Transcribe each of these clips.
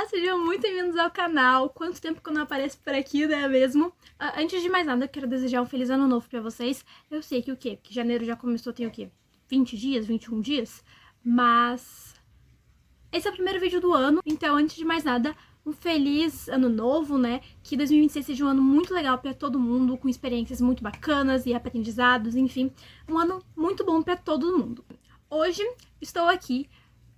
sejam muito bem-vindos ao canal. Quanto tempo que eu não apareço por aqui, não é mesmo? Antes de mais nada, eu quero desejar um feliz ano novo pra vocês. Eu sei que o quê? Que janeiro já começou, tem o quê? 20 dias, 21 dias? Mas esse é o primeiro vídeo do ano, então antes de mais nada, um feliz ano novo, né? Que 2026 seja um ano muito legal pra todo mundo, com experiências muito bacanas e aprendizados, enfim. Um ano muito bom pra todo mundo. Hoje estou aqui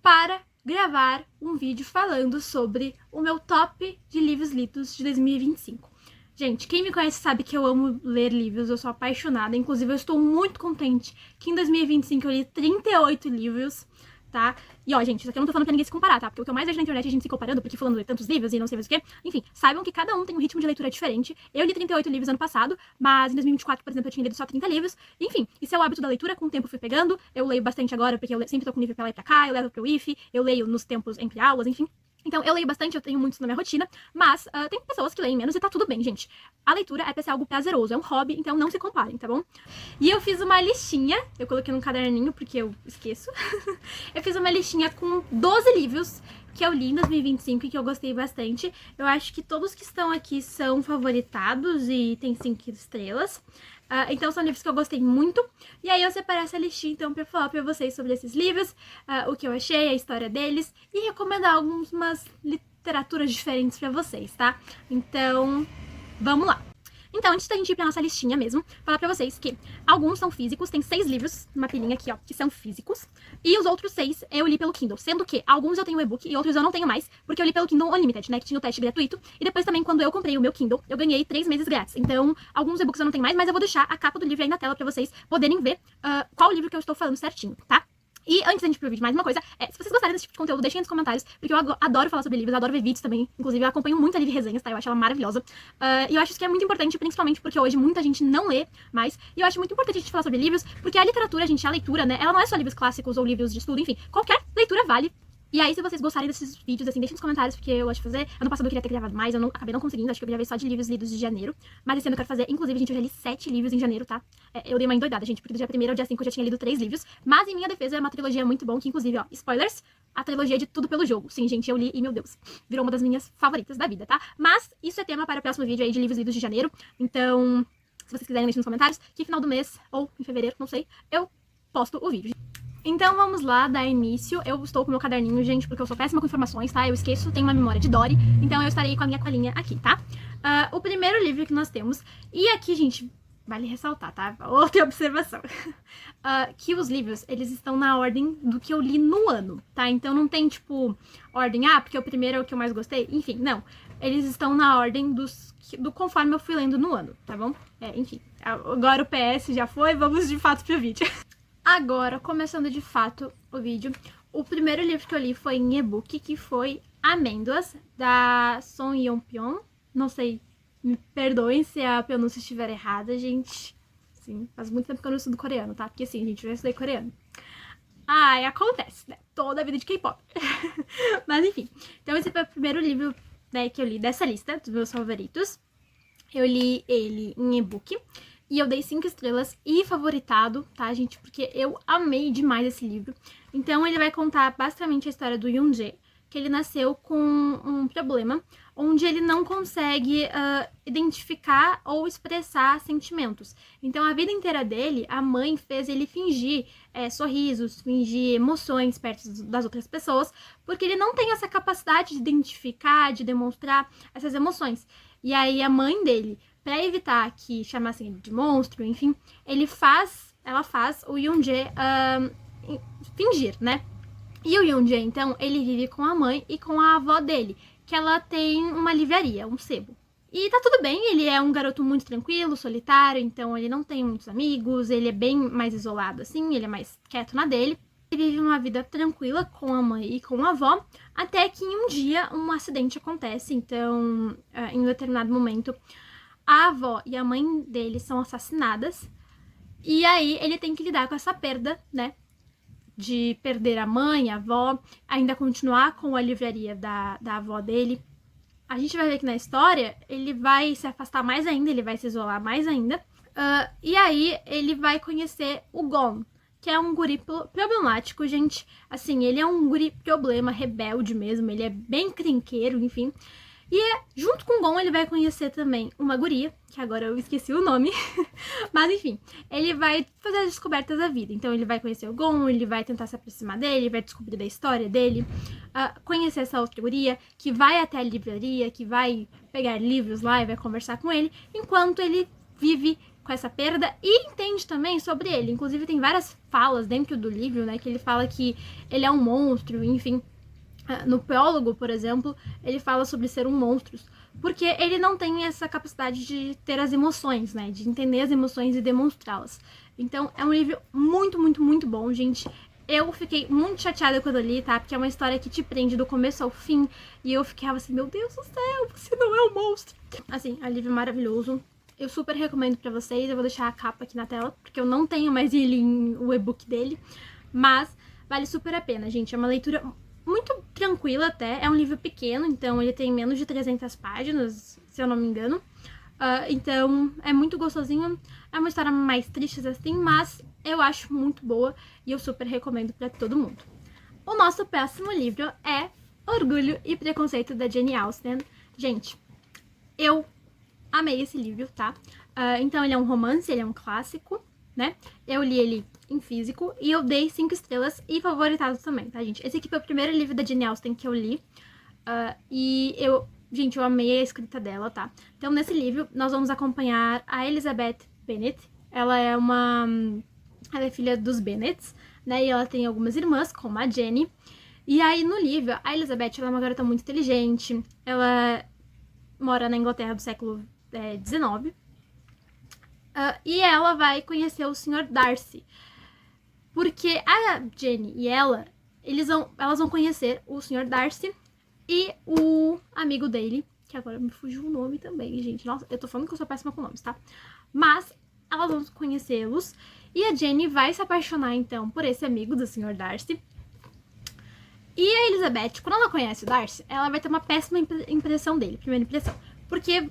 para gravar um vídeo falando sobre o meu top de livros lidos de 2025. Gente, quem me conhece sabe que eu amo ler livros, eu sou apaixonada. Inclusive, eu estou muito contente que em 2025 eu li 38 livros, tá? E ó, gente, isso aqui eu não tô falando pra ninguém se comparar, tá? Porque o que eu mais vejo na internet é a gente se comparando, porque falando de tantos livros e não sei mais o quê. Enfim, saibam que cada um tem um ritmo de leitura diferente. Eu li 38 livros ano passado, mas em 2024, por exemplo, eu tinha lido só 30 livros. Enfim, isso é o hábito da leitura, com o tempo eu fui pegando. Eu leio bastante agora, porque eu sempre tô com livro pra lá e pra cá, eu levo pro IF, eu leio nos tempos entre aulas, enfim. Então, eu leio bastante, eu tenho muitos na minha rotina, mas tem pessoas que leem menos e tá tudo bem, gente. A leitura é pra ser algo prazeroso, é um hobby, então não se comparem, tá bom? E eu fiz uma listinha, eu coloquei num caderninho porque eu esqueço. Eu fiz uma listinha com 12 livros que eu li em 2025 e que eu gostei bastante. Eu acho que todos que estão aqui são favoritados e tem 5 estrelas. Então são livros que eu gostei muito. E aí eu separei essa listinha então pra falar pra vocês sobre esses livros, o que eu achei, a história deles e recomendar algumas literaturas diferentes pra vocês, tá? Então, vamos lá. Então, antes da gente ir pra nossa listinha mesmo, falar pra vocês que alguns são físicos, tem 6 livros, uma pilhinha aqui, ó, que são físicos, e os outros 6 eu li pelo Kindle, sendo que alguns eu tenho e-book e outros eu não tenho mais, porque eu li pelo Kindle Unlimited, né, que tinha o teste gratuito, e depois também, quando eu comprei o meu Kindle, eu ganhei 3 meses grátis. Então, alguns e-books eu não tenho mais, mas eu vou deixar a capa do livro aí na tela pra vocês poderem ver qual livro que eu estou falando certinho, tá? E antes da gente ir pro vídeo, mais uma coisa, se vocês gostarem desse tipo de conteúdo, deixem nos comentários, porque eu adoro falar sobre livros, adoro ver vídeos também, inclusive eu acompanho muito a Liv Resenhas, tá? Eu acho ela maravilhosa. E eu acho isso que é muito importante, principalmente porque hoje muita gente não lê mais, e eu acho muito importante a gente falar sobre livros, porque a literatura, gente, a leitura, né, ela não é só livros clássicos ou livros de estudo, enfim, qualquer leitura vale. E aí, se vocês gostarem desses vídeos, assim, deixem nos comentários, porque eu gosto de fazer. Ano passado eu queria ter gravado mais, eu acabei não conseguindo, acho que eu gravei só de livros lidos de janeiro. Mas esse ano eu quero fazer, inclusive, gente, eu já li 7 livros em janeiro, tá? Eu dei uma endoidada, gente, porque do dia 1º ao dia 5 eu já tinha lido 3 livros. Mas, em minha defesa, é uma trilogia muito bom, que inclusive, ó, spoilers, a trilogia de Tudo pelo Jogo. Sim, gente, eu li e, meu Deus, virou uma das minhas favoritas da vida, tá? Mas, isso é tema para o próximo vídeo aí de livros lidos de janeiro. Então, se vocês quiserem, deixem nos comentários, que final do mês, ou em fevereiro, não sei, eu posto o vídeo. Então vamos lá, dar início. Eu estou com meu caderninho, gente, porque eu sou péssima com informações, tá? Eu esqueço, tenho uma memória de Dory, então eu estarei com a minha colinha aqui, tá? O primeiro livro que nós temos, e aqui, gente, vale ressaltar, tá? Outra observação. Que os livros, eles estão na ordem do que eu li no ano, tá? Então não tem, tipo, ordem, porque o primeiro é o que eu mais gostei. Enfim, não. Eles estão na ordem do conforme eu fui lendo no ano, tá bom? Enfim, agora o PS já foi, vamos de fato pro vídeo. Agora, começando de fato o vídeo, o primeiro livro que eu li foi em e-book, que foi Amêndoas, da Son Yeon-pyeon. Não sei, me perdoem se a pronúncia estiver errada, gente. Sim, faz muito tempo que eu não estudo coreano, tá? Porque assim, gente, eu já estudei coreano. Acontece, né? Toda a vida de K-pop. Mas enfim, então esse foi o primeiro livro, né, que eu li dessa lista dos meus favoritos. Eu li ele em e-book. E eu dei 5 estrelas e favoritado, tá, gente? Porque eu amei demais esse livro. Então, ele vai contar basicamente a história do Yoon-jae, que ele nasceu com um problema onde ele não consegue identificar ou expressar sentimentos. Então, a vida inteira dele, a mãe fez ele fingir sorrisos, fingir emoções perto das outras pessoas, porque ele não tem essa capacidade de identificar, de demonstrar essas emoções. E aí, a mãe dele, pra evitar que chamassem ele de monstro, enfim, ela faz o Yoon-jae fingir, né? E o Yoon-jae, então, ele vive com a mãe e com a avó dele, que ela tem uma livraria, um sebo. E tá tudo bem, ele é um garoto muito tranquilo, solitário, então ele não tem muitos amigos, ele é bem mais isolado, assim, ele é mais quieto na dele. Ele vive uma vida tranquila com a mãe e com a avó, até que em um dia um acidente acontece, então, em um determinado momento, a avó e a mãe dele são assassinadas, e aí ele tem que lidar com essa perda, né, de perder a mãe, a avó, ainda continuar com a livraria da avó dele. A gente vai ver que na história ele vai se afastar mais ainda, ele vai se isolar mais ainda, e aí ele vai conhecer o Gon, que é um guri problemático, gente. Assim, ele é um guri problema, rebelde mesmo, ele é bem crinqueiro, enfim. E junto com o Gon, ele vai conhecer também uma guria, que agora eu esqueci o nome, mas enfim, ele vai fazer as descobertas da vida. Então ele vai conhecer o Gon, ele vai tentar se aproximar dele, vai descobrir da história dele, conhecer essa outra guria, que vai até a livraria, que vai pegar livros lá e vai conversar com ele, enquanto ele vive com essa perda e entende também sobre ele. Inclusive tem várias falas dentro do livro, né, que ele fala que ele é um monstro, enfim. No prólogo, por exemplo, ele fala sobre ser um monstro, porque ele não tem essa capacidade de ter as emoções, né, de entender as emoções e demonstrá-las. Então é um livro muito, muito, muito bom, gente. Eu fiquei muito chateada quando eu li, tá? Porque é uma história que te prende do começo ao fim. E eu ficava assim, meu Deus do céu, você não é um monstro. Assim, é um livro maravilhoso. Eu super recomendo pra vocês. Eu vou deixar a capa aqui na tela, porque eu não tenho mais o e-book dele. Mas vale super a pena, gente. É uma leitura muito tranquila até. É um livro pequeno, então ele tem menos de 300 páginas, se eu não me engano. Então é muito gostosinho. É uma história mais triste assim, mas eu acho muito boa e eu super recomendo pra todo mundo. O nosso próximo livro é Orgulho e Preconceito, da Jane Austen. Gente, eu amei esse livro, tá? Então ele é um romance, ele é um clássico, né? Eu li ele em físico e eu dei 5 estrelas e favoritado também, tá, gente? Esse aqui foi o primeiro livro da Jane Austen que eu li. Gente, eu amei a escrita dela, tá? Então, nesse livro, nós vamos acompanhar a Elizabeth Bennet. Ela é filha dos Bennets, né? E ela tem algumas irmãs, como a Jenny. E aí, no livro, a Elizabeth, ela é uma garota muito inteligente. Ela mora na Inglaterra do século XIX. E ela vai conhecer o Sr. Darcy. Porque a Jenny e elas vão conhecer o Sr. Darcy e o amigo dele, que agora me fugiu o nome também, gente. Nossa, eu tô falando que eu sou péssima com nomes, tá? Mas elas vão conhecê-los e a Jenny vai se apaixonar, então, por esse amigo do Sr. Darcy. E a Elizabeth, quando ela conhece o Darcy, ela vai ter uma péssima impressão dele, primeira impressão. Porque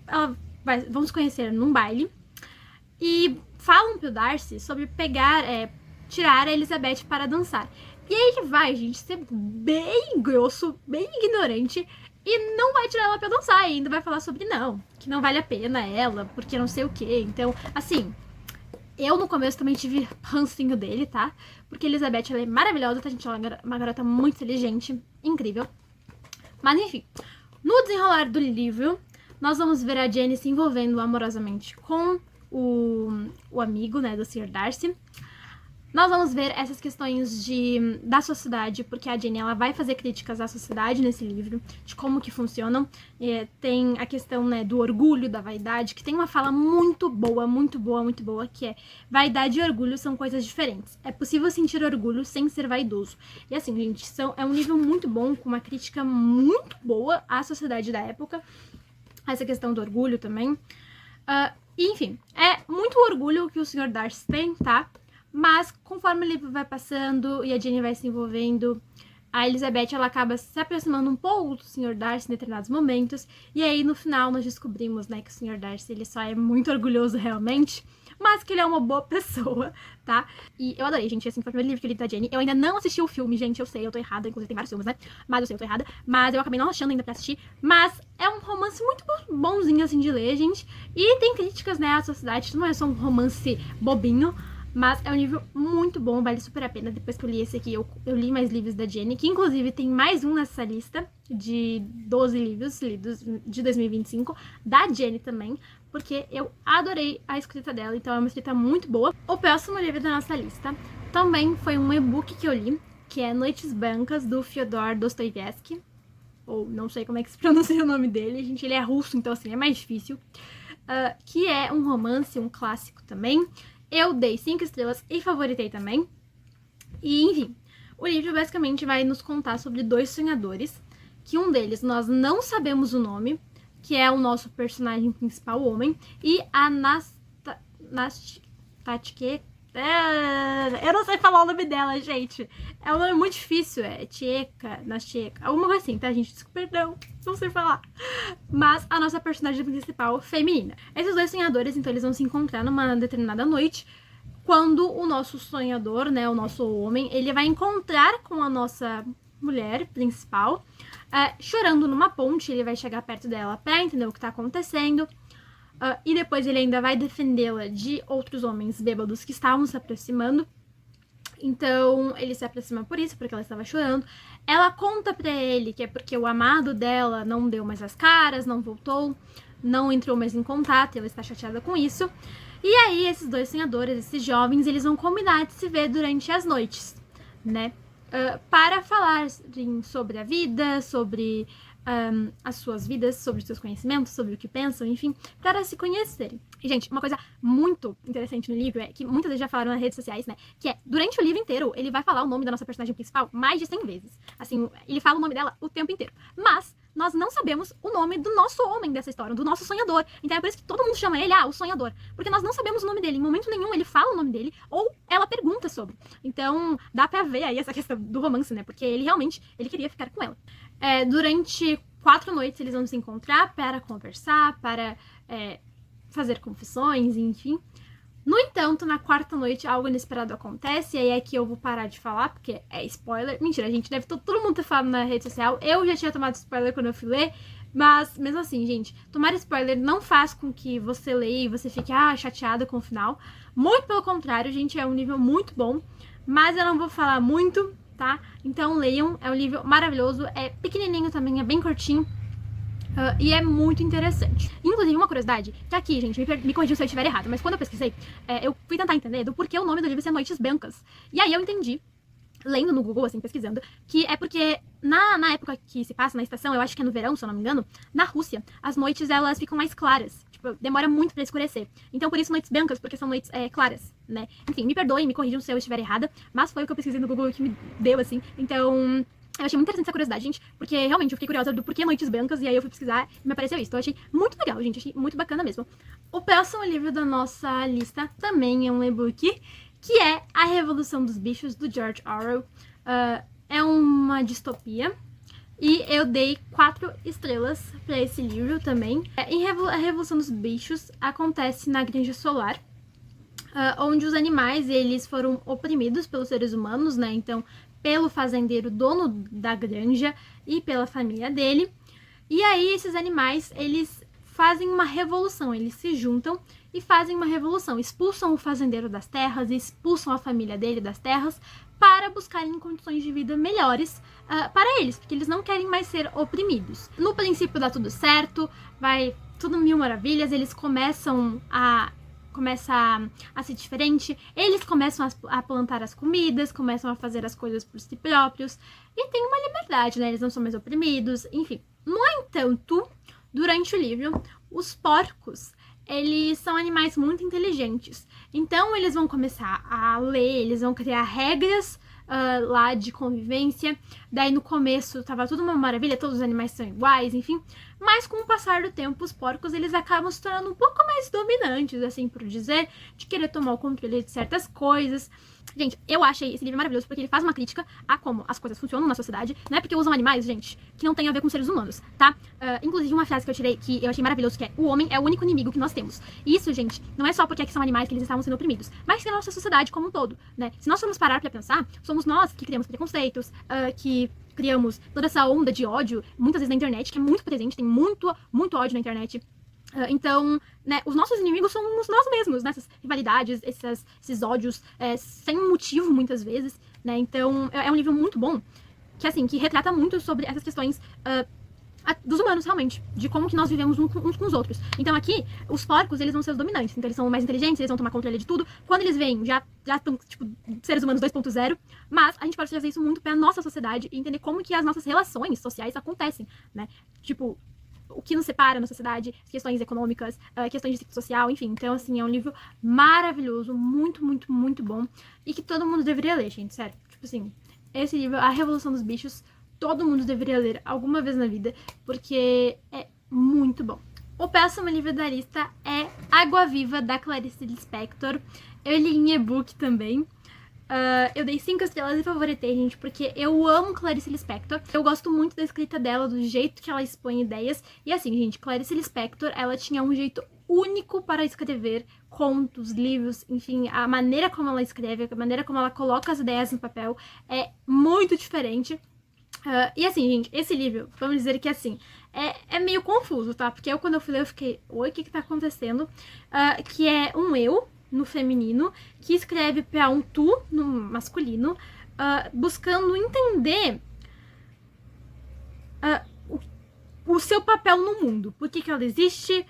vão se conhecer num baile e falam pro Darcy sobre tirar a Elizabeth para dançar. E aí ele vai, gente, ser bem grosso, bem ignorante e não vai tirar ela pra dançar. E ainda vai falar sobre que não vale a pena ela, porque não sei o que. Então, assim, eu no começo também tive rancinho dele, tá? Porque a Elizabeth, ela é maravilhosa, tá, gente? Ela é uma garota muito inteligente, incrível. Mas, enfim, no desenrolar do livro, nós vamos ver a Jenny se envolvendo amorosamente com o amigo, né, do Sr. Darcy. Nós vamos ver essas questões da sociedade, porque a Jenny, ela vai fazer críticas à sociedade nesse livro, de como que funcionam. Tem a questão, né, do orgulho, da vaidade, que tem uma fala muito boa, muito boa, muito boa, que é: vaidade e orgulho são coisas diferentes. É possível sentir orgulho sem ser vaidoso. E assim, gente, é um livro muito bom, com uma crítica muito boa à sociedade da época. Essa questão do orgulho também. Enfim, é muito orgulho que o Sr. Darcy tem, tá? Mas, conforme o livro vai passando e a Jenny vai se envolvendo, a Elizabeth, ela acaba se aproximando um pouco do Sr. Darcy em determinados momentos. E aí, no final, nós descobrimos, né, que o Sr. Darcy, ele só é muito orgulhoso realmente, mas que ele é uma boa pessoa, tá? E eu adorei, gente, assim, foi o primeiro livro que eu li da Jenny. Eu ainda não assisti o filme, gente, eu sei, eu tô errada, inclusive tem vários filmes, né? Mas eu sei, eu tô errada. Mas eu acabei não achando ainda pra assistir. Mas é um romance muito bonzinho, assim, de ler, gente. E tem críticas, né, à sociedade, não é só um romance bobinho. Mas é um livro muito bom, vale super a pena. Depois que eu li esse aqui, eu li mais livros da Jenny, que inclusive tem mais um nessa lista de 12 livros lidos de 2025, da Jenny também, porque eu adorei a escrita dela, então é uma escrita muito boa. O próximo livro da nossa lista também foi um e-book que eu li, que é Noites Brancas, do Fyodor Dostoiévski, ou não sei como é que se pronuncia o nome dele, gente, ele é russo, então assim, é mais difícil, que é um romance, um clássico também. Eu dei 5 estrelas e favoritei também. E, enfim, o livro basicamente vai nos contar sobre 2 sonhadores, que um deles nós não sabemos o nome, que é o nosso personagem principal, o homem, e a Nastatke. Eu não sei falar o nome dela, gente. É um nome muito difícil, é Tcheka, Nasteca, alguma coisa assim, tá, gente? Desculpa, perdão, não sei falar. Mas a nossa personagem principal, feminina. Esses 2 sonhadores, então, eles vão se encontrar numa determinada noite, quando o nosso sonhador, né, o nosso homem, ele vai encontrar com a nossa mulher principal, chorando numa ponte. Ele vai chegar perto dela pra entender o que tá acontecendo, e depois ele ainda vai defendê-la de outros homens bêbados que estavam se aproximando. Então, ele se aproxima por isso, porque ela estava chorando. Ela conta pra ele que é porque o amado dela não deu mais as caras, não voltou, não entrou mais em contato, ela está chateada com isso. E aí, esses dois sonhadores, esses jovens, eles vão combinar de se ver durante as noites, né? Para falar sobre a vida, sobre as suas vidas, sobre os seus conhecimentos, sobre o que pensam, enfim, para se conhecerem. E, gente, uma coisa muito interessante no livro é que muitas vezes já falaram nas redes sociais, né? Que é, durante o livro inteiro, ele vai falar o nome da nossa personagem principal mais de 100 vezes. Assim, ele fala o nome dela o tempo inteiro. Mas nós não sabemos o nome do nosso homem dessa história, do nosso sonhador. Então é por isso que todo mundo chama ele, o sonhador. Porque nós não sabemos o nome dele. Em momento nenhum ele fala o nome dele, ou ela pergunta sobre. Então dá pra ver aí essa questão do romance, né? Porque ele realmente, ele queria ficar com ela. Durante 4 noites eles vão se encontrar para conversar, para fazer confissões, enfim. No entanto, na 4ª noite, algo inesperado acontece, e aí é que eu vou parar de falar, porque é spoiler. Mentira, gente, deve todo mundo ter falado na rede social. Eu já tinha tomado spoiler quando eu fui ler, mas mesmo assim, gente, tomar spoiler não faz com que você leia e você fique chateada com o final. Muito pelo contrário, gente, é um livro muito bom, mas eu não vou falar muito, tá? Então leiam, é um livro maravilhoso, é pequenininho também, é bem curtinho. E é muito interessante. Inclusive, uma curiosidade, que aqui, gente, me corrigiu se eu estiver errado, mas quando eu pesquisei, eu fui tentar entender do porquê o nome do livro ser Noites Brancas. E aí eu entendi, lendo no Google, assim, pesquisando, que é porque na época que se passa na estação, eu acho que é no verão, se eu não me engano, na Rússia, as noites, elas ficam mais claras. Tipo, demora muito pra escurecer. Então, por isso, noites brancas, porque são noites claras, né? Enfim, me perdoem, me corrijam se eu estiver errada, mas foi o que eu pesquisei no Google que me deu, assim. Então, eu achei muito interessante essa curiosidade, gente, porque realmente eu fiquei curiosa do porquê Noites Brancas, e aí eu fui pesquisar e me apareceu isso. Então eu achei muito legal, gente, achei muito bacana mesmo. O próximo livro da nossa lista também é um e-book, que é A Revolução dos Bichos, do George Orwell. É uma distopia, e eu dei 4 estrelas pra esse livro também. A Revolução dos Bichos acontece na Granja Solar, onde os animais, eles foram oprimidos pelos seres humanos, né, então pelo fazendeiro dono da granja e pela família dele. E aí esses animais, eles fazem uma revolução, eles se juntam e fazem uma revolução, expulsam o fazendeiro das terras, expulsam a família dele das terras para buscarem condições de vida melhores para eles, porque eles não querem mais ser oprimidos. No princípio dá tudo certo, vai tudo mil maravilhas, eles começam a ser diferente, eles começam a plantar as comidas, começam a fazer as coisas por si próprios, e tem uma liberdade, né? Eles não são mais oprimidos, enfim. No entanto, durante o livro, os porcos, eles são animais muito inteligentes, então eles vão começar a ler, eles vão criar regras lá de convivência. Daí no começo tava tudo uma maravilha, todos os animais são iguais, enfim. Mas com o passar do tempo, os porcos, eles acabam se tornando um pouco mais dominantes, assim por dizer, de querer tomar o controle de certas coisas. Gente, eu achei esse livro maravilhoso porque ele faz uma crítica a como as coisas funcionam na sociedade. Não é porque usam animais, gente, que não tem a ver com seres humanos, tá? Inclusive uma frase que eu tirei, que eu achei maravilhoso, que é: o homem é o único inimigo que nós temos. E isso, gente, não é só porque aqui são animais que eles estavam sendo oprimidos, mas que na nossa sociedade como um todo, né? Se nós formos parar pra pensar, somos nós que criamos preconceitos, que criamos toda essa onda de ódio, muitas vezes na internet, que é muito presente, tem muito, muito ódio na internet. Então, né, os nossos inimigos somos nós mesmos, né? Essas rivalidades, esses ódios sem motivo, muitas vezes, né? Então, é um livro muito bom, que assim, que retrata muito sobre essas questões dos humanos, realmente, de como que nós vivemos uns com os outros. Então aqui, os porcos, eles vão ser os dominantes, então eles são mais inteligentes, eles vão tomar controle de tudo. Quando eles vêm, já estão, tipo, seres humanos 2.0, mas a gente pode trazer isso muito pra nossa sociedade e entender como que as nossas relações sociais acontecem, né? Tipo, o que nos separa na sociedade, questões econômicas, questões de ciclo social, enfim. Então, assim, é um livro maravilhoso, muito, muito, muito bom, e que todo mundo deveria ler, gente, sério. Tipo assim, esse livro, A Revolução dos Bichos, todo mundo deveria ler alguma vez na vida, porque é muito bom. O próximo livro da lista é Água Viva, da Clarice Lispector. Eu li em e-book também. Eu dei 5 estrelas e favoritei, gente, porque eu amo Clarice Lispector. Eu gosto muito da escrita dela, do jeito que ela expõe ideias. E assim, gente, Clarice Lispector, ela tinha um jeito único para escrever contos, livros, enfim, a maneira como ela escreve, a maneira como ela coloca as ideias no papel é muito diferente. E assim, gente, esse livro, vamos dizer que assim, é meio confuso, tá? Porque quando eu fui ler, eu fiquei, oi, o que tá acontecendo? Que é um eu, no feminino, que escreve pra um tu, no masculino, buscando entender o seu papel no mundo. Por que ela existe,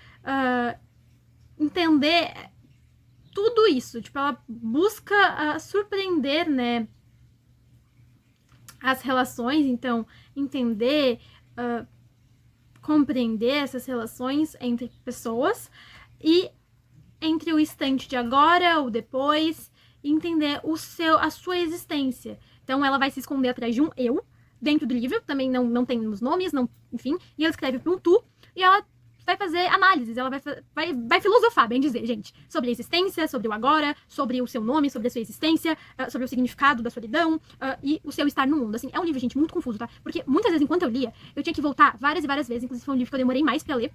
entender tudo isso. Tipo, ela busca surpreender, né, as relações, então, entender, compreender essas relações entre pessoas e entre o instante de agora, o depois, entender a sua existência. Então, ela vai se esconder atrás de um eu, dentro do livro, também não tem os nomes, enfim, e ela escreve para um tu, e ela vai fazer análises, ela vai filosofar, bem dizer, gente, sobre a existência, sobre o agora, sobre o seu nome, sobre a sua existência, sobre o significado da solidão e o seu estar no mundo. Assim, é um livro, gente, muito confuso, tá? Porque muitas vezes, enquanto eu lia, eu tinha que voltar várias e várias vezes, inclusive foi um livro que eu demorei mais pra ler,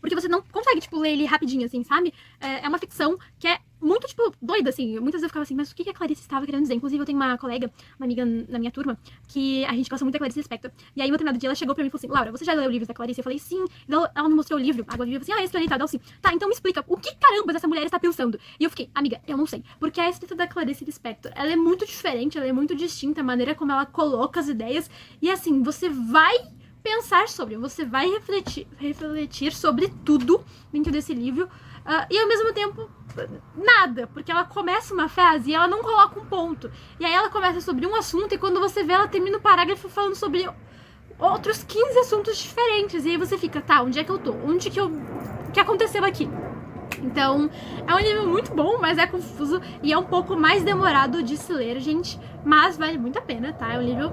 porque você não consegue, tipo, ler ele rapidinho, assim, sabe? É uma ficção que é muito, tipo, doida, assim. Muitas vezes eu ficava assim, mas o que a Clarice estava querendo dizer? Inclusive, eu tenho uma colega, uma amiga na minha turma, que a gente gosta muito da Clarice Lispector. E aí, um determinado dia, ela chegou pra mim e falou assim, Laura, você já leu livros da Clarice? Eu falei, sim. Ela me mostrou o livro. Agora eu falei assim, esse ali tá, assim. Tá, então me explica, o que caramba essa mulher está pensando? E eu fiquei, amiga, eu não sei. Porque a escrita da Clarice Lispector, ela é muito diferente, ela é muito distinta, a maneira como ela coloca as ideias. E assim, você vai pensar sobre, você vai refletir sobre tudo dentro desse livro, e ao mesmo tempo nada, porque ela começa uma frase e ela não coloca um ponto, e aí ela começa sobre um assunto e quando você vê ela termina o parágrafo falando sobre outros 15 assuntos diferentes, e aí você fica, tá, onde é que eu tô? O que aconteceu aqui? Então, é um livro muito bom, mas é confuso e é um pouco mais demorado de se ler, gente, mas vale muito a pena, tá? É um livro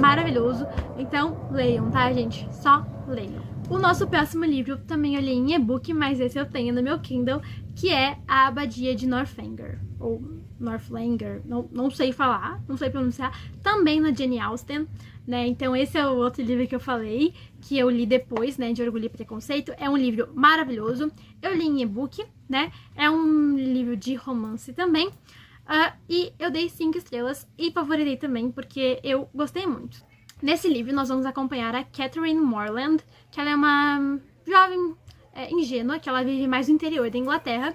maravilhoso, então leiam, tá, gente? Só leiam. O nosso próximo livro também eu li em e-book, mas esse eu tenho no meu Kindle, que é A Abadia de Northanger, ou Northanger, não sei falar, não sei pronunciar, também na Jane Austen, né? Então esse é o outro livro que eu falei, que eu li depois, né, de Orgulho e Preconceito. É um livro maravilhoso, eu li em e-book, né? É um livro de romance também. E eu dei 5 estrelas e favoritei também porque eu gostei muito. Nesse livro nós vamos acompanhar a Catherine Morland, que ela é uma jovem ingênua, que ela vive mais no interior da Inglaterra.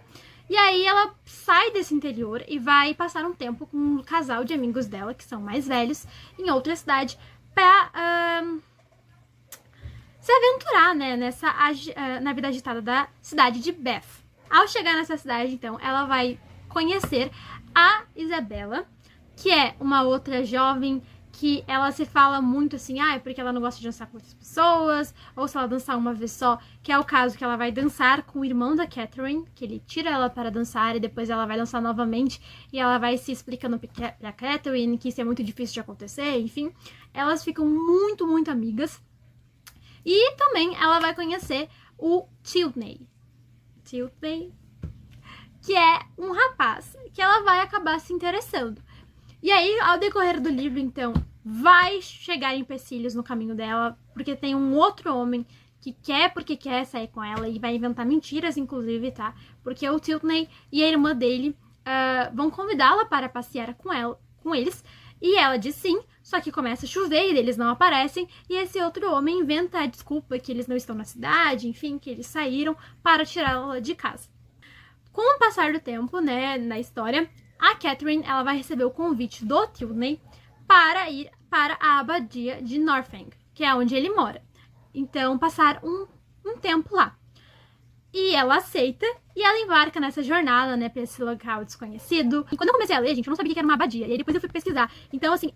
E aí ela sai desse interior e vai passar um tempo com um casal de amigos dela, que são mais velhos, em outra cidade, pra se aventurar, né, na vida agitada da cidade de Bath. Ao chegar nessa cidade, então, ela vai conhecer a Isabella, que é uma outra jovem que ela se fala muito assim, é porque ela não gosta de dançar com outras pessoas, ou se ela dançar uma vez só, que é o caso que ela vai dançar com o irmão da Catherine, que ele tira ela para dançar e depois ela vai dançar novamente e ela vai se explicando pra Catherine que isso é muito difícil de acontecer, enfim. Elas ficam muito, muito amigas. E também ela vai conhecer o Tilney, que é um rapaz que ela vai acabar se interessando. E aí, ao decorrer do livro, então, vai chegar empecilhos no caminho dela, porque tem um outro homem que porque quer sair com ela e vai inventar mentiras, inclusive, tá? Porque o Tilney e a irmã dele vão convidá-la para passear com eles, e ela diz sim, só que começa a chover e eles não aparecem, e esse outro homem inventa a desculpa que eles não estão na cidade, enfim, que eles saíram para tirá-la de casa. Com o passar do tempo, né, na história, a Catherine, ela vai receber o convite do Tilney para ir para a abadia de Northanger, que é onde ele mora. Então, passar um tempo lá. E ela aceita e ela embarca nessa jornada, né, pra esse local desconhecido. E quando eu comecei a ler, gente, eu não sabia que era uma abadia. E aí depois eu fui pesquisar. Então, assim,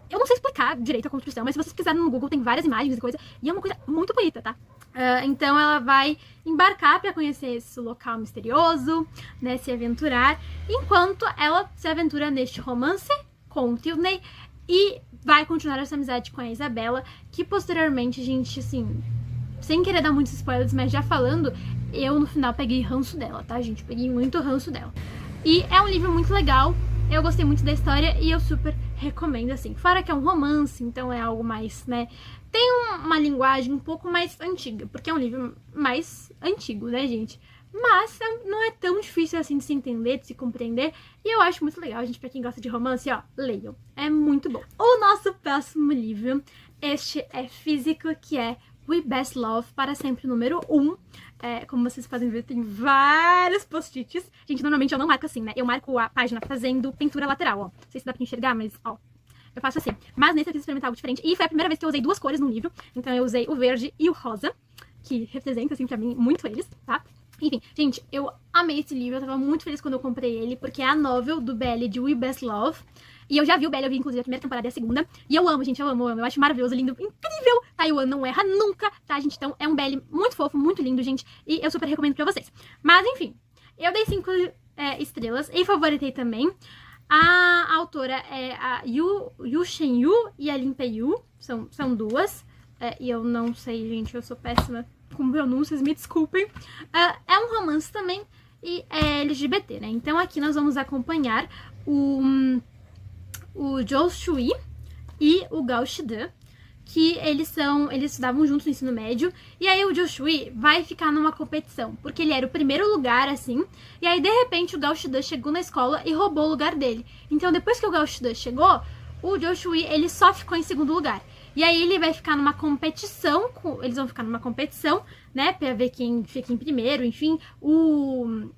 eu não sei explicar direito a construção, mas se vocês quiserem no Google, tem várias imagens e coisa. E é uma coisa muito bonita, tá? Então ela vai embarcar para conhecer esse local misterioso, né, se aventurar, enquanto ela se aventura neste romance com o Tilney e vai continuar essa amizade com a Isabella, que posteriormente, gente, assim, sem querer dar muitos spoilers, mas já falando, eu no final peguei ranço dela, tá, gente? Peguei muito ranço dela. E é um livro muito legal, eu gostei muito da história e eu super recomendo, assim. Fora que é um romance, então é algo mais, né? Tem uma linguagem um pouco mais antiga, porque é um livro mais antigo, né, gente? Mas não é tão difícil assim de se entender, de se compreender. E eu acho muito legal, gente, pra quem gosta de romance, ó, leiam. É muito bom. O nosso próximo livro, este é físico, que é We Best Love, para sempre, número 1. Como vocês podem ver, tem vários post-its. Gente, normalmente eu não marco assim, né? Eu marco a página fazendo pintura lateral, ó. Não sei se dá pra enxergar, mas, ó. Eu faço assim. Mas nesse eu quis experimentar algo diferente. E foi a primeira vez que eu usei duas cores no livro. Então eu usei o verde e o rosa, que representa, assim, pra mim, muito eles, tá? Enfim, gente, eu amei esse livro, eu tava muito feliz quando eu comprei ele, porque é a novel do Belly de We Best Love. E eu já vi o Belly, eu vi inclusive a primeira temporada e a segunda. E eu amo, gente, eu amo. Eu acho maravilhoso, lindo, incrível. Taiwan não erra nunca, tá, gente? Então é um Belly muito fofo, muito lindo, gente. E eu super recomendo pra vocês. Mas, enfim, eu dei 5 estrelas e favoritei também. A autora é a Yu Shen-yu e a Lin Pei-yu. São duas. E eu não sei, gente, eu sou péssima com pronúncias, me desculpem. É um romance também e é LGBT, né? Então aqui nós vamos acompanhar o Zhou Shui e o Gao Shide, que eles estudavam juntos no ensino médio, e aí o Zhou Shui vai ficar numa competição, porque ele era o primeiro lugar, assim, e aí de repente o Gao Shide chegou na escola e roubou o lugar dele. Então depois que o Gao Shide chegou, o Zhou Shui, ele só ficou em segundo lugar. E aí ele vai ficar numa competição, eles vão ficar numa competição, né, pra ver quem fica em primeiro, enfim. O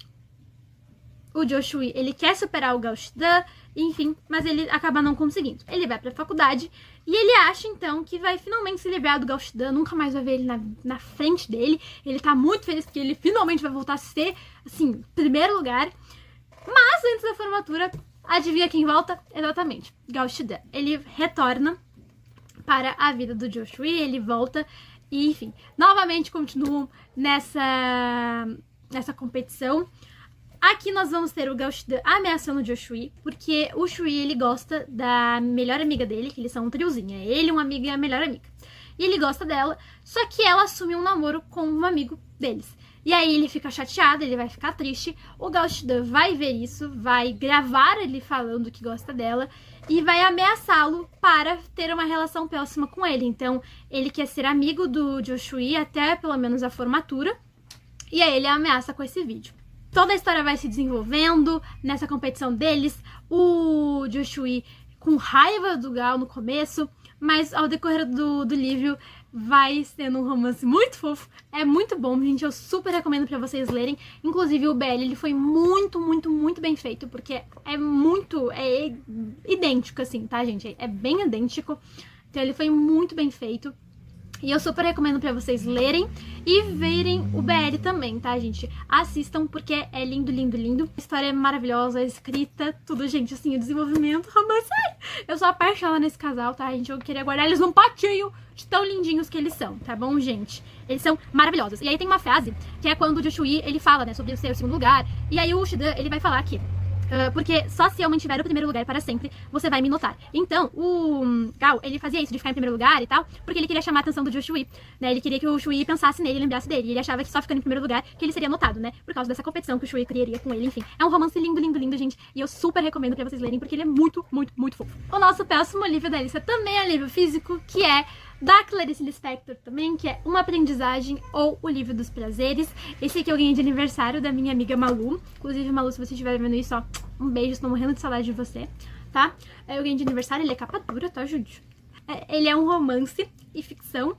Zhou Shui, ele quer superar o Gao Shide, enfim, mas ele acaba não conseguindo. Ele vai pra faculdade e ele acha, então, que vai finalmente se livrar do Gao Shide, nunca mais vai ver ele na frente dele. Ele tá muito feliz porque ele finalmente vai voltar a ser, assim, primeiro lugar. Mas antes da formatura, adivinha quem volta? Exatamente, Gao Shide. Ele retorna para a vida do Zhou Shui, ele volta e, enfim, novamente continuam nessa competição. Aqui nós vamos ter o Gao Shide ameaçando o Zhou Shui, porque o Shui, ele gosta da melhor amiga dele, que eles são um triozinho, é ele, um amigo e a melhor amiga. E ele gosta dela, só que ela assume um namoro com um amigo deles. E aí ele fica chateado, ele vai ficar triste, o Gao Shide vai ver isso, vai gravar ele falando que gosta dela e vai ameaçá-lo para ter uma relação próxima com ele. Então ele quer ser amigo do Zhou Shui até pelo menos a formatura, e aí ele ameaça com esse vídeo. Toda a história vai se desenvolvendo nessa competição deles, o Zhou Shui com raiva do Gao no começo, mas ao decorrer do livro vai sendo um romance muito fofo, é muito bom, gente, eu super recomendo pra vocês lerem. Inclusive o BL, ele foi muito, muito, muito bem feito, porque é idêntico, assim, tá, gente? É bem idêntico, então ele foi muito bem feito. E eu super recomendo pra vocês lerem e verem o BL também, tá, gente? Assistam, porque é lindo, lindo, lindo. A história é maravilhosa, a escrita, tudo, gente, assim, o desenvolvimento, romance. Eu sou apaixonada nesse casal, tá, gente? Eu queria guardar eles num potinho de tão lindinhos que eles são, tá bom, gente? Eles são maravilhosos. E aí tem uma frase, que é quando o Zhou Shui, ele fala, né, sobre o seu segundo lugar. E aí o Shide, ele vai falar aqui. Porque só se eu mantiver o primeiro lugar para sempre, você vai me notar. Então, o Gao, ele fazia isso de ficar em primeiro lugar e tal, porque ele queria chamar a atenção do Zhou Shui, né? Ele queria que o Shui pensasse nele, lembrasse dele. E ele achava que só ficando em primeiro lugar que ele seria notado, né? Por causa dessa competição que o Shui criaria com ele, enfim. É um romance lindo, lindo, lindo, gente. E eu super recomendo pra vocês lerem, porque ele é muito, muito, muito fofo. O nosso próximo livro da lista também é um livro físico, que é da Clarice Lispector também, que é Uma Aprendizagem ou O Livro dos Prazeres. Esse aqui eu ganhei de aniversário da minha amiga Malu. Inclusive, Malu, se você estiver vendo isso, ó, um beijo, estou morrendo de saudade de você, tá? Eu ganhei de aniversário, ele é capa dura, tá, Júlio? Ele é um romance e ficção.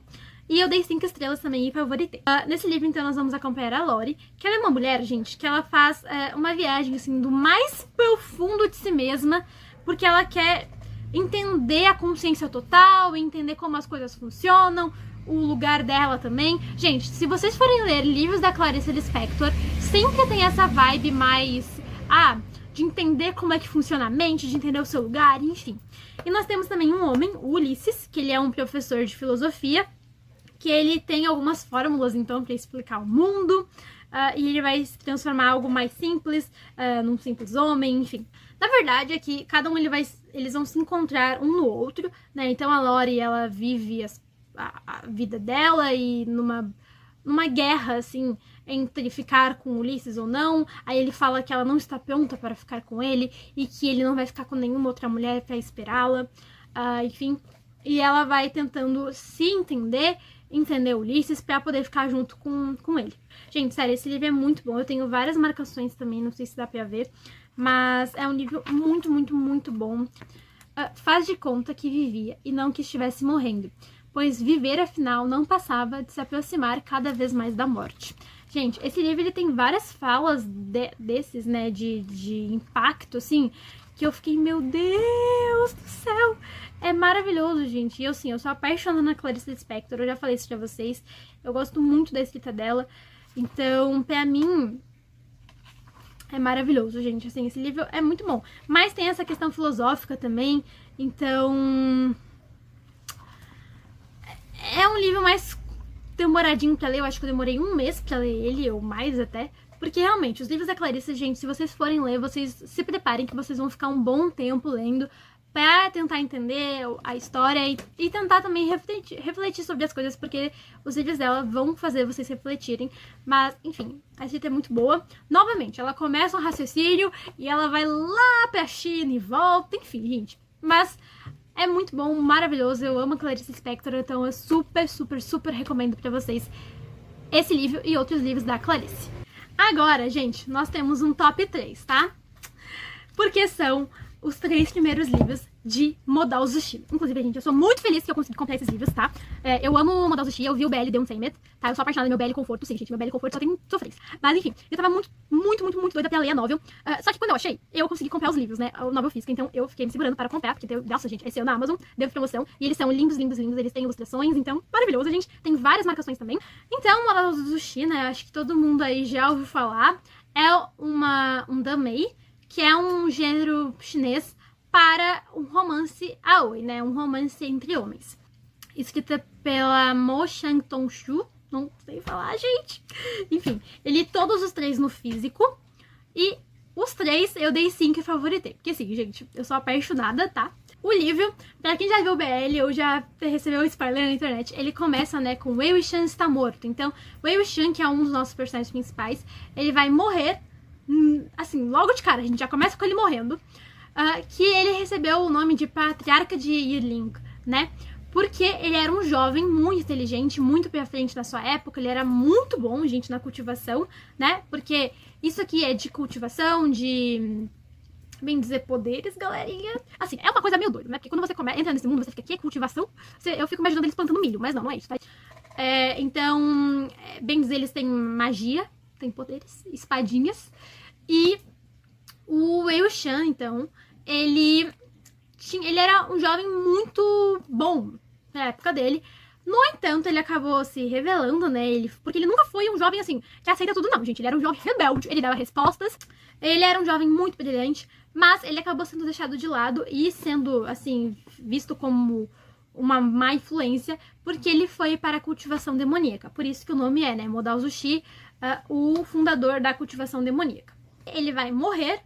E eu dei 5 estrelas também e favoritei. Nesse livro, então, nós vamos acompanhar a Lori, que ela é uma mulher, gente, que ela faz uma viagem, assim, do mais profundo de si mesma, porque ela quer entender a consciência total, entender como as coisas funcionam, o lugar dela também. Gente, se vocês forem ler livros da Clarice Lispector, sempre tem essa vibe mais, de entender como é que funciona a mente, de entender o seu lugar, enfim. E nós temos também um homem, o Ulisses, que ele é um professor de filosofia, que ele tem algumas fórmulas, então, para explicar o mundo, e ele vai se transformar em algo mais simples, num simples homem, enfim. Na verdade, é que cada um eles vão se encontrar um no outro, né? Então a Lori, ela vive a vida dela e numa guerra, assim, entre ficar com Ulisses ou não. Aí ele fala que ela não está pronta para ficar com ele e que ele não vai ficar com nenhuma outra mulher para esperá-la, enfim. E ela vai tentando se entender Ulisses para poder ficar junto com ele. Gente, sério, esse livro é muito bom. Eu tenho várias marcações também, não sei se dá pra ver, mas é um livro muito, muito, muito bom. Faz de conta que vivia e não que estivesse morrendo, pois viver, afinal, não passava de se aproximar cada vez mais da morte. Gente, esse livro ele tem várias falas desses, né, de impacto, assim, que eu fiquei, meu Deus do céu, é maravilhoso, gente. E eu, assim, eu sou apaixonada na Clarice Lispector, eu já falei isso pra vocês, eu gosto muito da escrita dela, então, pra mim, é maravilhoso, gente, assim, esse livro é muito bom. Mas tem essa questão filosófica também, então é um livro mais demoradinho pra ler, eu acho que eu demorei um mês pra ler ele, ou mais até, porque realmente, os livros da Clarice, gente, se vocês forem ler, vocês se preparem que vocês vão ficar um bom tempo lendo pra tentar entender a história e tentar também refletir sobre as coisas, porque os livros dela vão fazer vocês refletirem. Mas, enfim, a escrita é muito boa. Novamente, ela começa um raciocínio e ela vai lá pra China e volta, enfim, gente. Mas é muito bom, maravilhoso, eu amo a Clarice Lispector, então eu super, super, super recomendo pra vocês esse livro e outros livros da Clarice. Agora, gente, nós temos um top 3, tá? Porque são os 3 primeiros livros de Modal Zushi. Inclusive, gente, eu sou muito feliz que eu consegui comprar esses livros, tá? Eu amo Modal Zushi, eu vi o BL The Untamed, tá? Eu sou apaixonada no meu BL Conforto, sim, gente, meu BL Conforto só tem sofrência. Mas, enfim, eu tava muito, muito, muito, muito doida pra ler a novel. Só que quando eu achei, eu consegui comprar os livros, né? A novel física, então eu fiquei me segurando para comprar, porque, nossa, gente, esse é na Amazon, deu promoção, e eles são lindos, lindos, lindos, eles têm ilustrações, então, maravilhoso, gente. Tem várias marcações também. Então, Modal Zushi, né? Acho que todo mundo aí já ouviu falar. É um damei, que é um gênero chinês para um romance aoi, né? Um romance entre homens. Escrita pela Mo Shang-Tong-Shu, não sei falar, gente. Enfim, eu li todos os 3 no físico e os 3 eu dei 5 e favoritei. Porque assim, gente, eu sou apaixonada, tá? O livro, pra quem já viu o BL ou já recebeu o spoiler na internet, ele começa, né, com Wei Wuxian está morto. Então, Wei Wuxian, que é um dos nossos personagens principais, ele vai morrer, assim, logo de cara, a gente já começa com ele morrendo. Que ele recebeu o nome de Patriarca de Yiling, né? Porque ele era um jovem muito inteligente, muito pra frente na sua época, ele era muito bom, gente, na cultivação, né? Porque isso aqui é de cultivação, de, bem dizer, poderes, galerinha. Assim, é uma coisa meio doida, né? Porque quando você entra nesse mundo, você fica, aqui é cultivação? Eu fico imaginando eles plantando milho, mas não é isso, tá? Então, bem dizer, eles têm magia, têm poderes, espadinhas, e o Wei Wuxian, então, ele era um jovem muito bom na época dele. No entanto, ele acabou se revelando, né? Porque ele nunca foi um jovem, assim, que aceita tudo, não, gente. Ele era um jovem rebelde, ele dava respostas. Ele era um jovem muito brilhante, mas ele acabou sendo deixado de lado e sendo, assim, visto como uma má influência, porque ele foi para a cultivação demoníaca. Por isso que o nome é, né? Modal Zushi, o fundador da cultivação demoníaca. Ele vai morrer,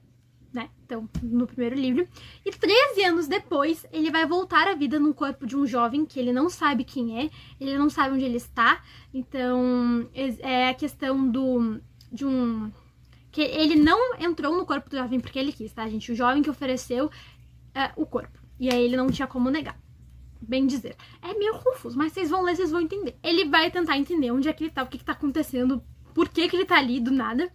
né? Então, no primeiro livro. E 13 anos depois, ele vai voltar à vida no corpo de um jovem que ele não sabe quem é, ele não sabe onde ele está. Então, é a questão que ele não entrou no corpo do jovem porque ele quis, tá, gente? O jovem que ofereceu o corpo. E aí ele não tinha como negar. Bem dizer. É meio confuso, mas vocês vão ler, vocês vão entender. Ele vai tentar entender onde é que ele tá, o que tá acontecendo, por que ele tá ali do nada.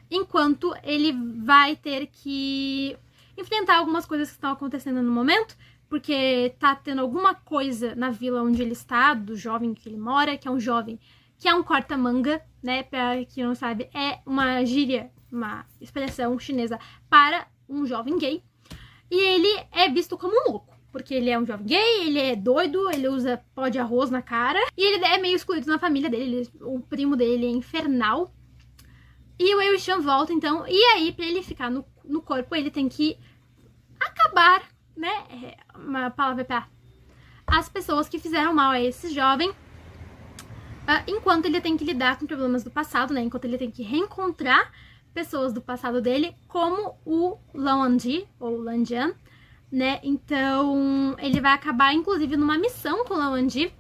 Enquanto ele vai ter que enfrentar algumas coisas que estão acontecendo no momento, porque tá tendo alguma coisa na vila onde ele está, do jovem que ele mora, que é um jovem que é um corta-manga, né? Pra quem não sabe, é uma gíria, uma expressão chinesa para um jovem gay. E ele é visto como um louco, porque ele é um jovem gay, ele é doido, ele usa pó de arroz na cara, e ele é meio excluído na família dele, o primo dele é infernal. E o Wei Wuxian volta, então, e aí, pra ele ficar no corpo, ele tem que acabar, né, uma palavra pra as pessoas que fizeram mal a esse jovem, enquanto ele tem que lidar com problemas do passado, né, enquanto ele tem que reencontrar pessoas do passado dele, como o Lan Wangji, ou Lan Jian, né, então ele vai acabar, inclusive, numa missão com o Lan Wangji,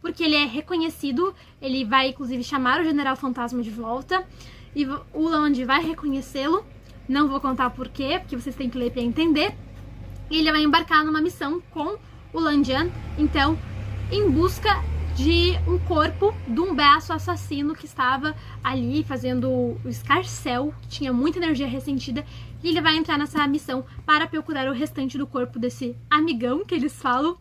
porque ele é reconhecido, ele vai inclusive chamar o General Fantasma de volta, e o Lan-di vai reconhecê-lo, não vou contar por quê, porque vocês têm que ler para entender, e ele vai embarcar numa missão com o Lan-jian, então, em busca de um corpo de um braço assassino que estava ali fazendo o escarcéu, que tinha muita energia ressentida, e ele vai entrar nessa missão para procurar o restante do corpo desse amigão que eles falam,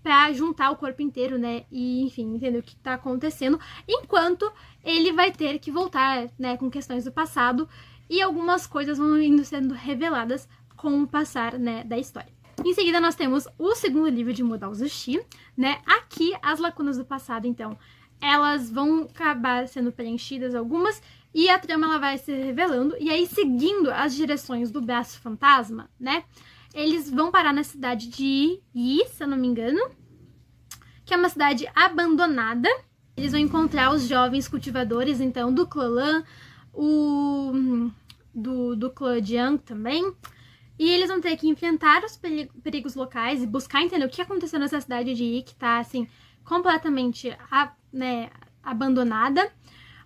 para juntar o corpo inteiro, né, e enfim, entender o que tá acontecendo, enquanto ele vai ter que voltar, né, com questões do passado, e algumas coisas vão indo sendo reveladas com o passar, né, da história. Em seguida, nós temos o segundo livro de Modal Zushi, né? Aqui, as lacunas do passado, então, elas vão acabar sendo preenchidas algumas, e a trama ela vai se revelando, e aí, seguindo as direções do braço fantasma, né? Eles vão parar na cidade de Yi, se eu não me engano, que é uma cidade abandonada. Eles vão encontrar os jovens cultivadores, então, do clã Lan, do clã Jiang também. E eles vão ter que enfrentar os perigos locais e buscar entender o que aconteceu nessa cidade de Yi, que tá, assim, completamente, né, abandonada.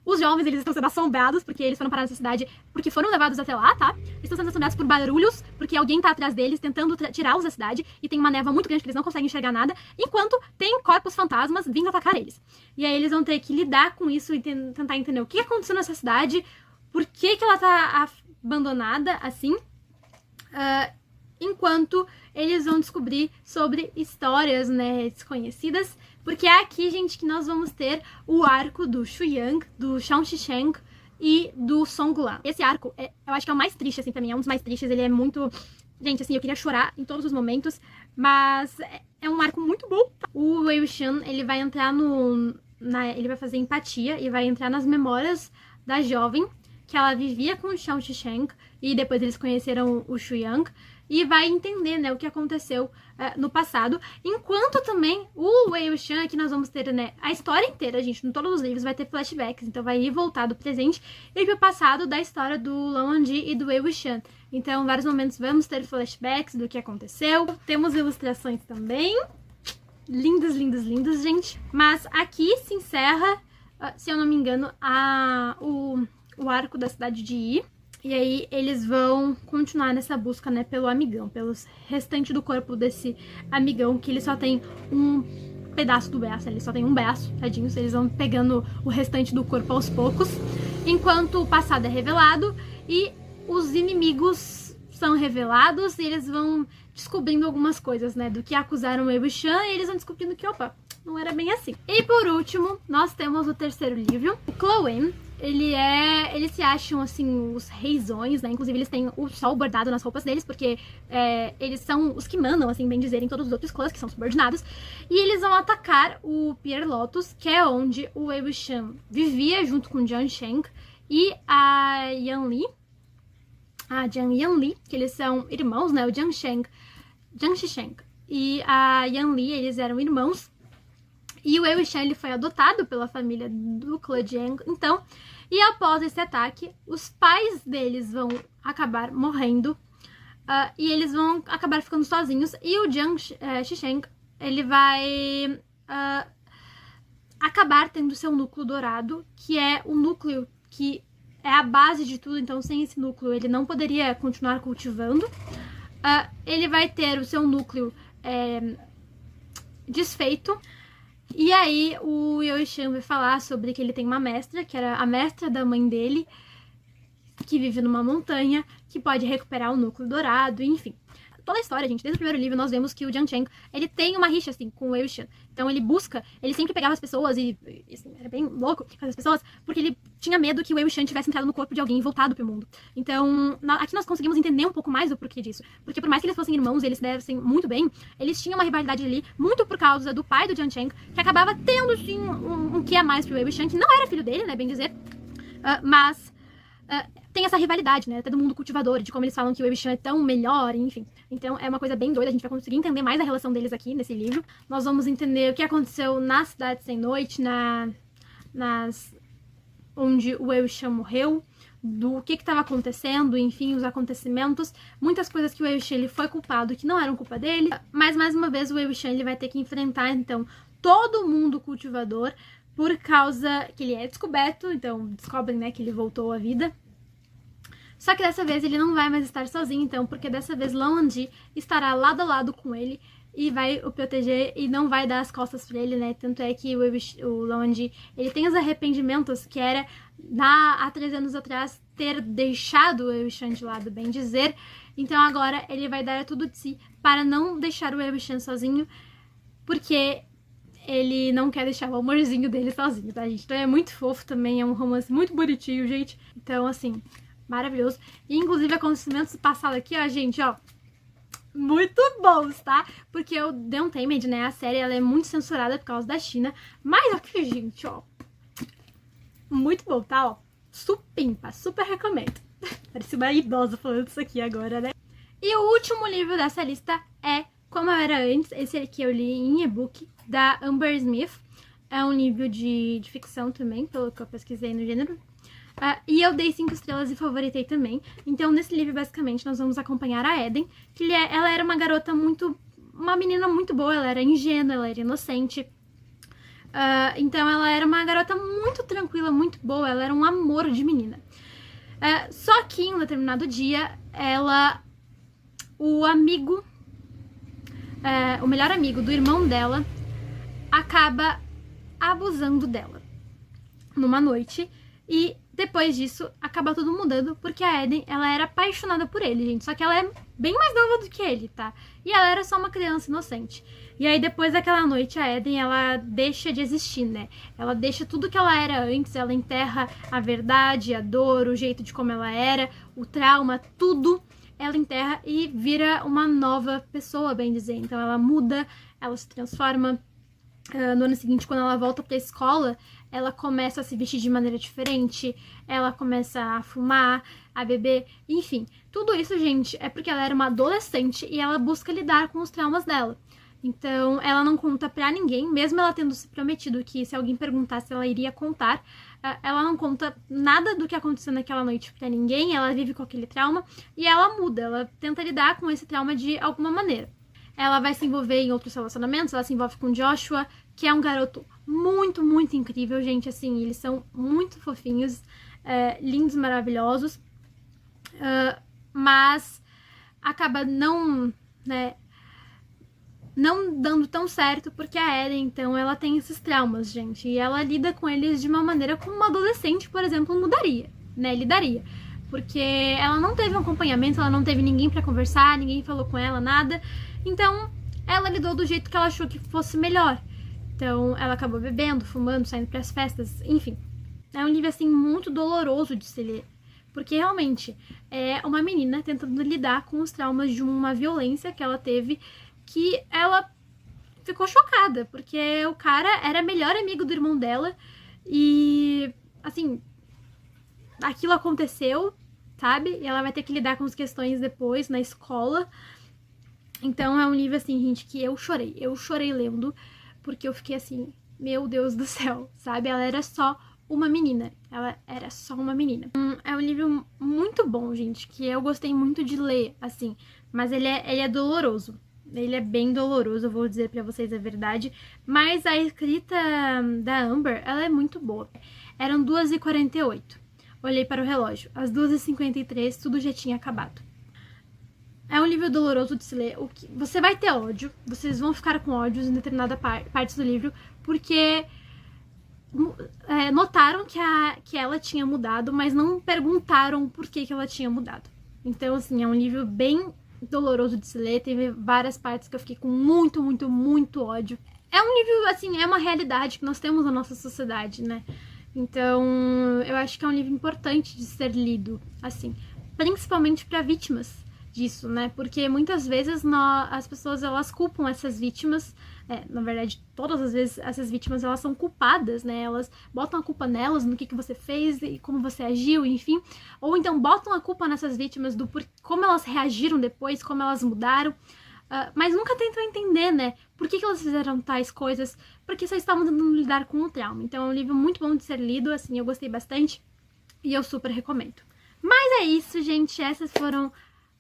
Os jovens, eles estão sendo assombrados, porque eles foram parar nessa cidade, porque foram levados até lá, tá? Eles estão sendo assombrados por barulhos, porque alguém tá atrás deles, tentando tirá-los da cidade, e tem uma névoa muito grande que eles não conseguem enxergar nada, enquanto tem corpos fantasmas vindo atacar eles. E aí eles vão ter que lidar com isso e tentar entender o que aconteceu nessa cidade, por que ela tá abandonada, assim, enquanto eles vão descobrir sobre histórias, né, desconhecidas, porque é aqui, gente, que nós vamos ter o arco do Shu Yang, do Shang Shisheng e do Song Lan. Esse arco, eu acho que é o mais triste, assim, pra mim, é um dos mais tristes, ele é muito... Gente, assim, eu queria chorar em todos os momentos, mas é um arco muito bom. O Wei Wuxian, ele vai entrar ele vai fazer empatia e vai entrar nas memórias da jovem, que ela vivia com o Shang Shisheng, e depois eles conheceram o Shu Yang, e vai entender, né, o que aconteceu no passado, enquanto também o Wei Wuxian, aqui nós vamos ter, né, a história inteira, gente, em todos os livros vai ter flashbacks, então vai ir voltar do presente e pro passado da história do Lan Wangji e do Wei Wuxian. Então, em vários momentos vamos ter flashbacks do que aconteceu, temos ilustrações também, lindas, lindas, lindas, gente, mas aqui se encerra, se eu não me engano, o arco da cidade de Yi. E aí eles vão continuar nessa busca, né, pelo amigão, pelo restante do corpo desse amigão, que ele só tem um pedaço do braço, ele só tem um braço, tadinhos, eles vão pegando o restante do corpo aos poucos, enquanto o passado é revelado e os inimigos são revelados e eles vão descobrindo algumas coisas, né, do que acusaram o Wei Wuxian, e eles vão descobrindo que, opa, não era bem assim. E por último, nós temos o terceiro livro, o Chloe. Eles se acham, assim, os reizões, né? Inclusive, eles têm o sol bordado nas roupas deles, porque eles são os que mandam, assim, bem dizer, em todos os outros clãs, que são subordinados. E eles vão atacar o Pier Lotus, que é onde o Wei Wuxian vivia junto com Jiang Sheng e a Yan Li. A Jiang Yan Li, que eles são irmãos, né? O Jiang Shisheng e a Yan Li, eles eram irmãos. E o Wei Wuxian, ele foi adotado pela família do clã Jiang, então, e após esse ataque, os pais deles vão acabar morrendo, e eles vão acabar ficando sozinhos, e o Jiang Shisheng, ele vai acabar tendo seu núcleo dourado, que é o núcleo que é a base de tudo, então sem esse núcleo ele não poderia continuar cultivando. Ele vai ter o seu núcleo desfeito. E aí o Wei Wuxian vai falar sobre que ele tem uma mestra, que era a mestra da mãe dele, que vive numa montanha, que pode recuperar o núcleo dourado, enfim. Toda a história, gente, desde o primeiro livro nós vemos que o Jiang Sheng, ele tem uma rixa, assim, com o Wei Wuxian. Então ele sempre pegava as pessoas e assim, era bem louco com as pessoas, porque ele tinha medo que o Wei Wuxian tivesse entrado no corpo de alguém e voltado pro mundo. Então, aqui nós conseguimos entender um pouco mais o porquê disso. Porque por mais que eles fossem irmãos e eles se dessem muito bem, eles tinham uma rivalidade ali, muito por causa do pai do Jiang Sheng, que acabava tendo, assim, um quê a mais pro Wei Wuxian, que não era filho dele, né, bem dizer, mas... tem essa rivalidade, né, até do mundo cultivador, de como eles falam que o Wei Wuxian é tão melhor, enfim. Então é uma coisa bem doida, a gente vai conseguir entender mais a relação deles aqui nesse livro. Nós vamos entender o que aconteceu na Cidade Sem Noite, onde o Wei Wuxian morreu, do que estava acontecendo, enfim, os acontecimentos, muitas coisas que o Wei Wuxian ele foi culpado que não eram culpa dele, mas mais uma vez o Wei Wuxian ele vai ter que enfrentar, então, todo mundo cultivador, por causa que ele é descoberto, então descobrem, né, que ele voltou à vida. Só que dessa vez ele não vai mais estar sozinho, então, porque dessa vez Lan-Wangji estará lado a lado com ele e vai o proteger e não vai dar as costas pra ele, né? Tanto é que o Lan-Wangji, ele tem os arrependimentos que era, há 3 anos atrás, ter deixado o Wei-Wuxian de lado, bem dizer. Então agora ele vai dar tudo de si para não deixar o Wei-Wuxian sozinho, porque ele não quer deixar o amorzinho dele sozinho, tá, gente? Então é muito fofo também, é um romance muito bonitinho, gente. Então, assim, maravilhoso. E, inclusive, acontecimentos passados aqui, ó, gente, ó, muito bons, tá? Porque o The Untamed, né, a série, ela é muito censurada por causa da China. Mas aqui, gente, ó, muito bom, tá? Ó, supimpa, super recomendo. Parece uma idosa falando isso aqui agora, né? E o último livro dessa lista é Como Eu Era Antes. Esse aqui eu li em e-book, da Amber Smith. É um livro de ficção também, pelo que eu pesquisei no gênero. E eu dei 5 estrelas e favoritei também. Então, nesse livro, basicamente, nós vamos acompanhar a Eden, que ela era uma garota uma menina muito boa, ela era ingênua, ela era inocente. Então, ela era uma garota muito tranquila, muito boa, ela era um amor de menina. Só que, em um determinado dia, o melhor amigo do irmão dela, acaba abusando dela numa noite. E depois disso, acaba tudo mudando, porque a Eden, ela era apaixonada por ele, gente. Só que ela é bem mais nova do que ele, tá? E ela era só uma criança inocente. E aí, depois daquela noite, a Eden, ela deixa de existir, né? Ela deixa tudo que ela era antes, ela enterra a verdade, a dor, o jeito de como ela era, o trauma, tudo. Ela enterra e vira uma nova pessoa, bem dizer. Então, ela muda, ela se transforma. No ano seguinte, quando ela volta pra escola, ela começa a se vestir de maneira diferente, ela começa a fumar, a beber, enfim. Tudo isso, gente, é porque ela era uma adolescente e ela busca lidar com os traumas dela. Então, ela não conta pra ninguém, mesmo ela tendo se prometido que se alguém perguntasse, ela iria contar. Ela não conta nada do que aconteceu naquela noite pra ninguém, ela vive com aquele trauma e ela muda, ela tenta lidar com esse trauma de alguma maneira. Ela vai se envolver em outros relacionamentos, ela se envolve com Joshua, que é um garoto muito, muito incrível, gente, assim, eles são muito fofinhos, lindos, maravilhosos, mas acaba não dando tão certo, porque a Eden, então, ela tem esses traumas, gente, e ela lida com eles de uma maneira como uma adolescente, por exemplo, lidaria. Porque ela não teve um acompanhamento, ela não teve ninguém pra conversar, ninguém falou com ela, nada. Então, ela lidou do jeito que ela achou que fosse melhor. Então, ela acabou bebendo, fumando, saindo pras festas, enfim. É um livro, assim, muito doloroso de se ler. Porque, realmente, é uma menina tentando lidar com os traumas de uma violência que ela teve, que ela ficou chocada. Porque o cara era melhor amigo do irmão dela e, assim, aquilo aconteceu, sabe? E ela vai ter que lidar com as questões depois, na escola. Então é um livro, assim, gente, que eu chorei lendo, porque eu fiquei assim, meu Deus do céu, sabe? Ela era só uma menina, É um livro muito bom, gente, que eu gostei muito de ler, assim, mas ele é doloroso. Ele é bem doloroso, eu vou dizer pra vocês a verdade, mas a escrita da Amber, ela é muito boa. Eram 2h48. Olhei para o relógio. Às 2h53, tudo já tinha acabado. É um livro doloroso de se ler. Você vai ter ódio. Vocês vão ficar com ódios em determinada parte do livro. Porque notaram que ela tinha mudado, mas não perguntaram por que ela tinha mudado. Então, assim, é um livro bem doloroso de se ler. Teve várias partes que eu fiquei com muito, muito, muito ódio. É um livro, assim, é uma realidade que nós temos na nossa sociedade, né? Então, eu acho que é um livro importante de ser lido, assim, principalmente para vítimas disso, né? Porque muitas vezes as pessoas, elas culpam essas vítimas, na verdade, todas as vezes essas vítimas, elas são culpadas, né? Elas botam a culpa nelas, no que você fez e como você agiu, enfim. Ou então botam a culpa nessas vítimas como elas reagiram depois, como elas mudaram. Mas nunca tentam entender, né? Por que elas fizeram tais coisas? Porque só estavam tentando lidar com o trauma. Então é um livro muito bom de ser lido, assim, eu gostei bastante e eu super recomendo. Mas é isso, gente. Essas foram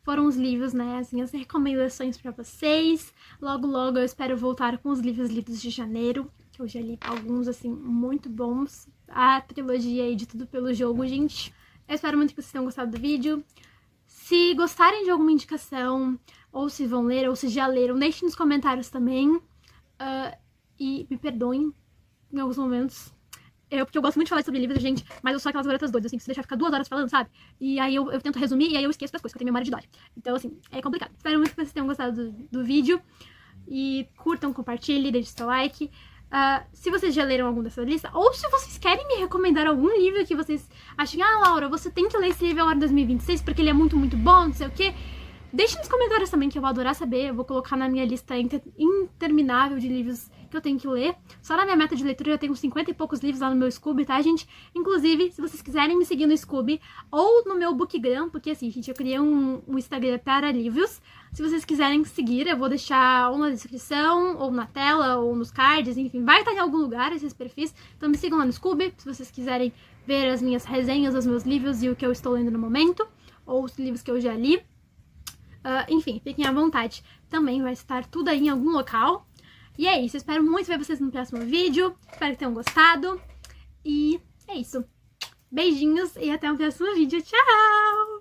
foram os livros, né, as minhas recomendações pra vocês. Logo, logo eu espero voltar com os livros lidos de janeiro, que eu já li alguns, assim, muito bons. A trilogia aí de Tudo Pelo Jogo, gente. Eu espero muito que vocês tenham gostado do vídeo. Se gostarem de alguma indicação, ou se vão ler, ou se já leram, deixem nos comentários também. E me perdoem em alguns momentos. Porque eu gosto muito de falar sobre livros, gente, mas eu sou aquelas garotas doidas, assim, que se deixar ficar 2 horas falando, sabe? E aí eu tento resumir e aí eu esqueço das coisas, porque eu tenho memória de Dory. Então, assim, é complicado. Espero muito que vocês tenham gostado do vídeo. E curtam, compartilhem, deixem seu like. Se vocês já leram algum dessa lista, ou se vocês querem me recomendar algum livro que vocês achem, Laura, você tem que ler esse livro agora em 2026 porque ele é muito, muito bom, não sei o quê. Deixe nos comentários também, que eu vou adorar saber. Eu vou colocar na minha lista interminável de livros que eu tenho que ler. Só na minha meta de leitura eu tenho uns 50 e poucos livros lá no meu Scooby, tá, gente? Inclusive, se vocês quiserem me seguir no Scooby ou no meu Bookgram, porque assim, gente, eu criei um Instagram para livros. Se vocês quiserem seguir, eu vou deixar ou na descrição, ou na tela, ou nos cards, enfim, vai estar em algum lugar esses perfis. Então me sigam lá no Scooby, se vocês quiserem ver as minhas resenhas dos meus livros e o que eu estou lendo no momento, ou os livros que eu já li. Enfim, fiquem à vontade. Também vai estar tudo aí em algum local. E é isso, eu espero muito ver vocês no próximo vídeo. Espero que tenham gostado. E é isso. Beijinhos e até o próximo vídeo. Tchau!